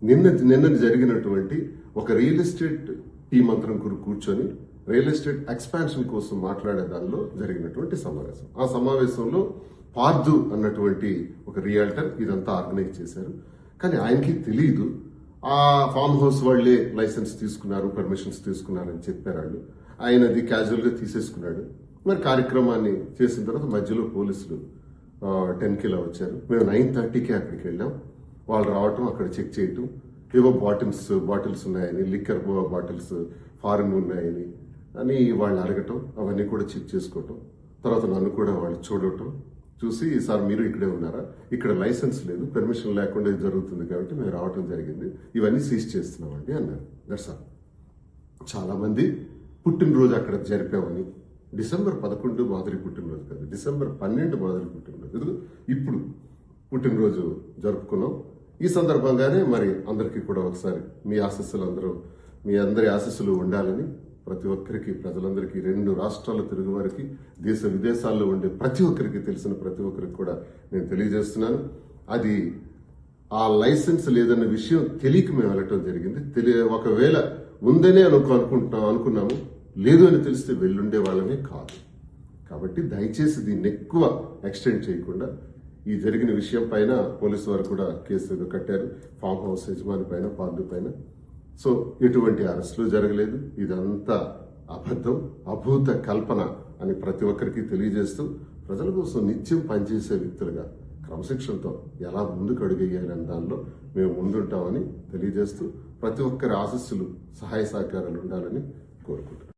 నిన్న జరిగినటువంటి ఒక రియల్ ఎస్టేట్ టీం అంతరం కూర్చొని రియల్ ఎస్టేట్ ఎక్స్పాన్షన్ కోసం మాట్లాడే దానిలో జరిగినటువంటి సమావేశం. ఆ సమావేశంలో పార్దు అన్నటువంటి ఒక రియాల్టర్ ఇదంతా ఆర్గనైజ్ చేశారు. కానీ ఆయనకి తెలియదు ఆ ఫామ్ హౌస్ వాళ్లే లైసెన్స్ తీసుకున్నారు, పర్మిషన్స్ తీసుకున్నారని చెప్పారు వాళ్ళు. ఆయన అది క్యాజువల్ గా తీసేసుకున్నాడు. మరి కార్యక్రమాన్ని చేసిన తర్వాత మధ్యలో పోలీసులు 10కి ఇలా వచ్చారు. మేము 9:30కి అక్కడికి వెళ్ళాం. వాళ్ళు రావటం, అక్కడ చెక్ చేయటం, ఏవో బాటిల్స్ ఉన్నాయని, లిక్కర్ బాటిల్స్ ఫారిన్ ఉన్నాయని అని వాళ్ళు అడగటం, అవన్నీ కూడా చెక్ చేసుకోవటం. తర్వాత నన్ను కూడా వాళ్ళు చూడటం, చూసి సార్ మీరు ఇక్కడే ఉన్నారా, ఇక్కడ లైసెన్స్ లేదు, పెర్మిషన్ లేకుండా ఇది జరుగుతుంది కాబట్టి మేము రావటం జరిగింది, ఇవన్నీ సీజ్ చేస్తున్నామండి అన్నారు. That's all. చాలా మంది పుట్టినరోజు అక్కడ జరిపామని, డిసెంబర్ 11 మాదిరి పుట్టినరోజు కాదు, డిసెంబర్ 12 మాదిరి పుట్టినరోజు, ఇప్పుడు పుట్టినరోజు జరుపుకున్నాం. ఈ సందర్భంగానే మరి అందరికీ కూడా ఒకసారి మీ అందరి ఆశీస్సులు ఉండాలని ప్రతి ఒక్కరికి, ప్రజలందరికీ, 2 రాష్ట్రాల తెలుగు వారికి, దేశ విదేశాల్లో ఉండే ప్రతి ఒక్కరికి, తెలిసిన ప్రతి ఒక్కరికి కూడా నేను తెలియజేస్తున్నాను. అది ఆ లైసెన్స్ లేదన్న విషయం తెలియక మేము వెళ్ళటం జరిగింది. ఒకవేళ ఉందనే అనుకున్నాము, లేదు అని తెలిస్తే వెళ్ళుండే వాళ్ళమే కాదు. కాబట్టి దయచేసి దీన్ని ఎక్కువ ఎక్స్టెండ్ చేయకుండా, ఈ జరిగిన విషయం పైన పోలీసు వారు కూడా కేసు కట్టారు, ఫామ్ హౌస్ యజమాని పైన, పార్టీ పైన. సో ఎటువంటి అరెస్టులు జరగలేదు. ఇదంతా అబద్ధం, అభూత కల్పన అని ప్రతి ఒక్కరికి తెలియజేస్తూ, ప్రజల కోసం నిత్యం పనిచేసే వ్యక్తులుగా క్రమశిక్షణతో ఎలా ముందుకు అడుగేయాలనే దానిలో మేము ముందుంటామని తెలియజేస్తూ, ప్రతి ఒక్కరి ఆశీస్సులు, సహాయ సహకారాలు ఉండాలని కోరుకుంటున్నాం.